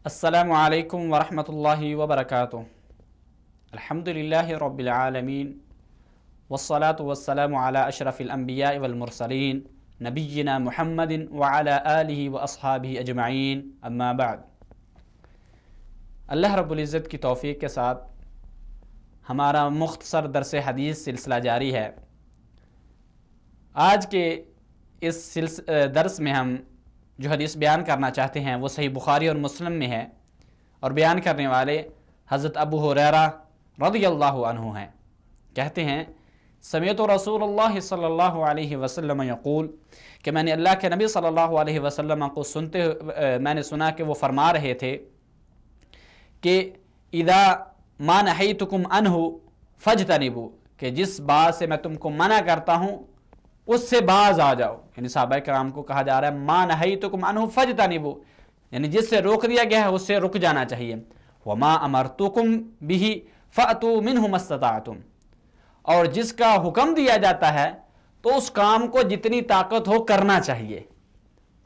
السلام علیکم ورحمۃ اللہ وبرکاتہ۔ الحمدللہ رب العالمین والصلاة والسلام علی اشرف الانبیاء والمرسلین نبینا محمد وعلی آلہ واصحابہ اجمعین، اما بعد۔ اللہ رب العزت کی توفیق کے ساتھ ہمارا مختصر درس حدیث سلسلہ جاری ہے۔ آج کے اس درس میں ہم جو حدیث بیان کرنا چاہتے ہیں وہ صحیح بخاری اور مسلم میں ہے، اور بیان کرنے والے حضرت ابو ہریرہ رضی اللہ عنہ ہیں۔ کہتے ہیں سمعت رسول اللہ صلی اللہ علیہ وسلم یقول، کہ میں نے اللہ کے نبی صلی اللہ علیہ وسلم کو میں نے سنا کہ وہ فرما رہے تھے کہ اذا ما نہیتکم عنہ فاجتنبوا، کہ جس بات سے میں تم کو منع کرتا ہوں اس سے باز آ جاؤ۔ یعنی صحابہ کرام کو کہا جا رہا ہے ما نہیتکم عنہ فاجتنبوا، یعنی جس سے روک دیا گیا ہے اس سے رک جانا چاہیے۔ وما امرتکم بہ فأتوا منہ ما استطعتم، اور جس کا حکم دیا جاتا ہے تو اس کام کو جتنی طاقت ہو کرنا چاہیے۔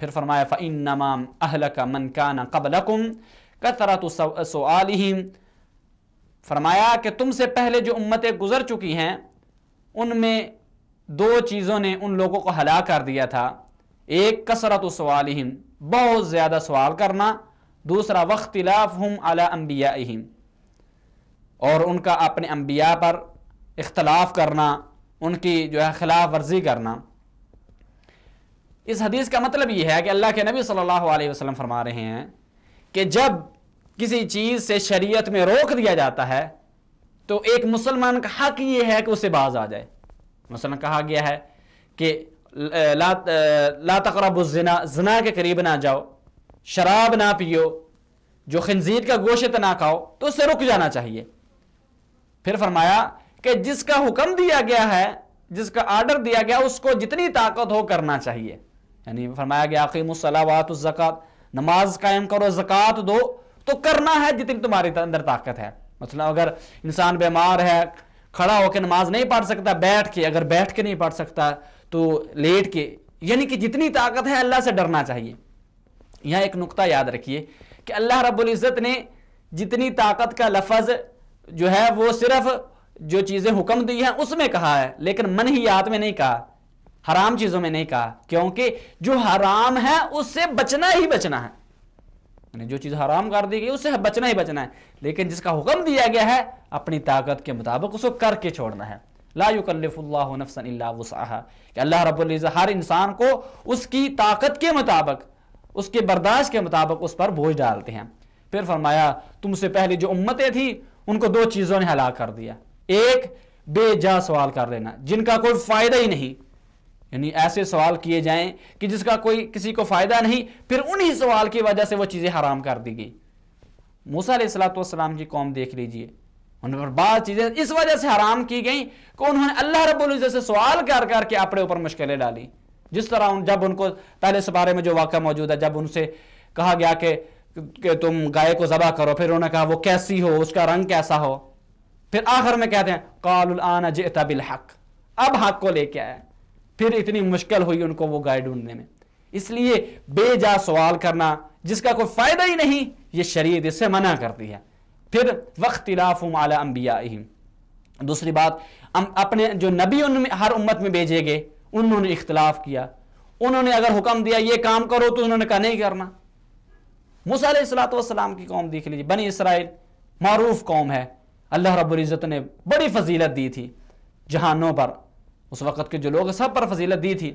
پھر فرمایا فإنما أهلك من كان قبلكم كثرة سؤالهم، فرمایا کہ تم سے پہلے جو امتیں گزر چکی ہیں ان میں دو چیزوں نے ان لوگوں کو ہلاک کر دیا تھا، ایک کثرت سوالہم، بہت زیادہ سوال کرنا، دوسرا واختلافہم علی انبیائہم، اور ان کا اپنے انبیاء پر اختلاف کرنا، ان کی جو ہے خلاف ورزی کرنا۔ اس حدیث کا مطلب یہ ہے کہ اللہ کے نبی صلی اللہ علیہ وسلم فرما رہے ہیں کہ جب کسی چیز سے شریعت میں روک دیا جاتا ہے تو ایک مسلمان کا حق یہ ہے کہ اسے باز آ جائے۔ مثلا کہا گیا ہے کہ لا تقربوا الزنا، زنا کے قریب نہ جاؤ، شراب نہ پیو، جو خنزیر کا گوشت نہ کھاؤ، تو اس سے رک جانا چاہیے۔ پھر فرمایا کہ جس کا حکم دیا گیا ہے، جس کا آرڈر دیا گیا اس کو جتنی طاقت ہو کرنا چاہیے۔ یعنی فرمایا گیا اقیموا الصلاۃ وآتوا الزکاۃ، نماز قائم کرو، زکوٰۃ دو، تو کرنا ہے جتنی تمہارے اندر طاقت ہے۔ مثلا اگر انسان بیمار ہے، کھڑا ہو کے نماز نہیں پڑھ سکتا، بیٹھ کے، اگر بیٹھ کے نہیں پڑھ سکتا تو لیٹ کے، یعنی کہ جتنی طاقت ہے اللہ سے ڈرنا چاہیے۔ یہاں ایک نقطہ یاد رکھیے کہ اللہ رب العزت نے جتنی طاقت کا لفظ جو ہے وہ صرف جو چیزیں حکم دی ہیں اس میں کہا ہے، لیکن منہیات میں نہیں کہا، حرام چیزوں میں نہیں کہا، کیونکہ جو حرام ہے اس سے بچنا ہی بچنا ہے، یعنی جو چیز حرام کر دی گئی اس سے بچنا ہی بچنا ہے، لیکن جس کا حکم دیا گیا ہے اپنی طاقت کے مطابق اس کو کر کے چھوڑنا ہے۔ لا یکلف اللہ نفسا الا وسعها، کہ اللہ رب العزت ہر انسان کو اس کی طاقت کے مطابق، اس کے برداشت کے مطابق اس پر بوجھ ڈالتے ہیں۔ پھر فرمایا تم سے پہلے جو امتیں تھیں ان کو دو چیزوں نے ہلاک کر دیا، ایک بے جا سوال کر لینا جن کا کوئی فائدہ ہی نہیں، یعنی ایسے سوال کیے جائیں کہ جس کا کوئی کسی کو فائدہ نہیں، پھر انہی سوال کی وجہ سے وہ چیزیں حرام کر دی گئی۔ موسیٰ علیہ السلام کی قوم دیکھ لیجئے، ان پر بعض چیزیں اس وجہ سے حرام کی گئیں کہ انہوں نے اللہ رب العزت سے سوال کر کر کے اپنے اوپر مشکلیں ڈالی۔ جس طرح جب ان کو پہلے سپارے میں جو واقعہ موجود ہے، جب ان سے کہا گیا کہ تم گائے کو ذبح کرو، پھر انہوں نے کہا وہ کیسی ہو، اس کا رنگ کیسا ہو، پھر آخر میں کہتے ہیں قالوا الآن جئت بالحق، اب حق کو لے کے آیا۔ پھر اتنی مشکل ہوئی ان کو وہ گائے ڈھونڈنے میں۔ اس لیے بے جا سوال کرنا جس کا کوئی فائدہ ہی نہیں، یہ شریعت اس سے منع کرتی ہے۔ پھر واختلافہم علی انبیائہم، دوسری بات اپنے جو نبی ان میں ہر امت میں بھیجے گئے انہوں نے اختلاف کیا، انہوں نے اگر حکم دیا یہ کام کرو تو انہوں نے کہا نہیں کرنا۔ موسیٰ علیہ السلام کی قوم دیکھ لیجیے، بنی اسرائیل معروف قوم ہے، اللہ رب العزت نے بڑی فضیلت دی تھی جہانوں پر، اس وقت کے جو لوگ سب پر فضیلت دی تھی۔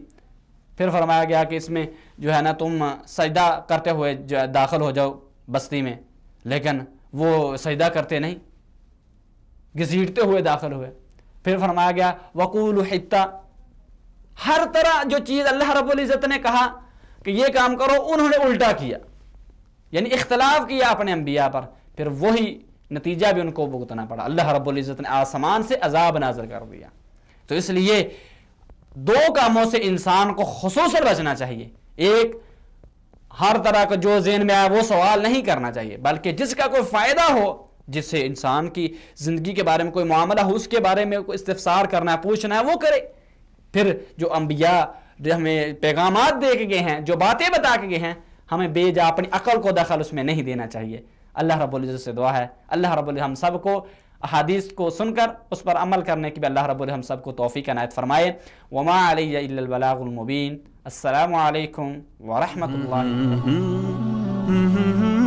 پھر فرمایا گیا کہ اس میں جو ہے نا تم سجدہ کرتے ہوئے جو داخل ہو جاؤ بستی میں، لیکن وہ سجدہ کرتے نہیں، گھسیٹتے ہوئے داخل ہوئے۔ پھر فرمایا گیا وقولوا حطہ، ہر طرح جو چیز اللہ رب العزت نے کہا کہ یہ کام کرو انہوں نے الٹا کیا، یعنی اختلاف کیا اپنے انبیاء پر، پھر وہی نتیجہ بھی ان کو بھگتنا پڑا، اللہ رب العزت نے آسمان سے عذاب نازل کر دیا۔ تو اس لیے دو کاموں سے انسان کو خصوصاً بچنا چاہیے، ایک ہر طرح کا جو ذہن میں آئے وہ سوال نہیں کرنا چاہیے، بلکہ جس کا کوئی فائدہ ہو، جس سے انسان کی زندگی کے بارے میں کوئی معاملہ ہو اس کے بارے میں کوئی استفسار کرنا ہے، پوچھنا ہے، وہ کرے۔ پھر جو انبیاء جو ہمیں پیغامات دے کے گئے ہیں، جو باتیں بتا کے گئے ہیں، ہمیں بے جا اپنی عقل کو دخل اس میں نہیں دینا چاہیے. اللہ رب العزت سے دعا ہے اللہ رب العزت ہم سب کو احادیث کو سن کر اس پر عمل کرنے کی بھی اللہ رب العزت ہم سب کو توفیق عنایت فرمائے. وما علی الا البلاغ المبین. السلام علیکم ورحمۃ اللہ وبرکاتہ.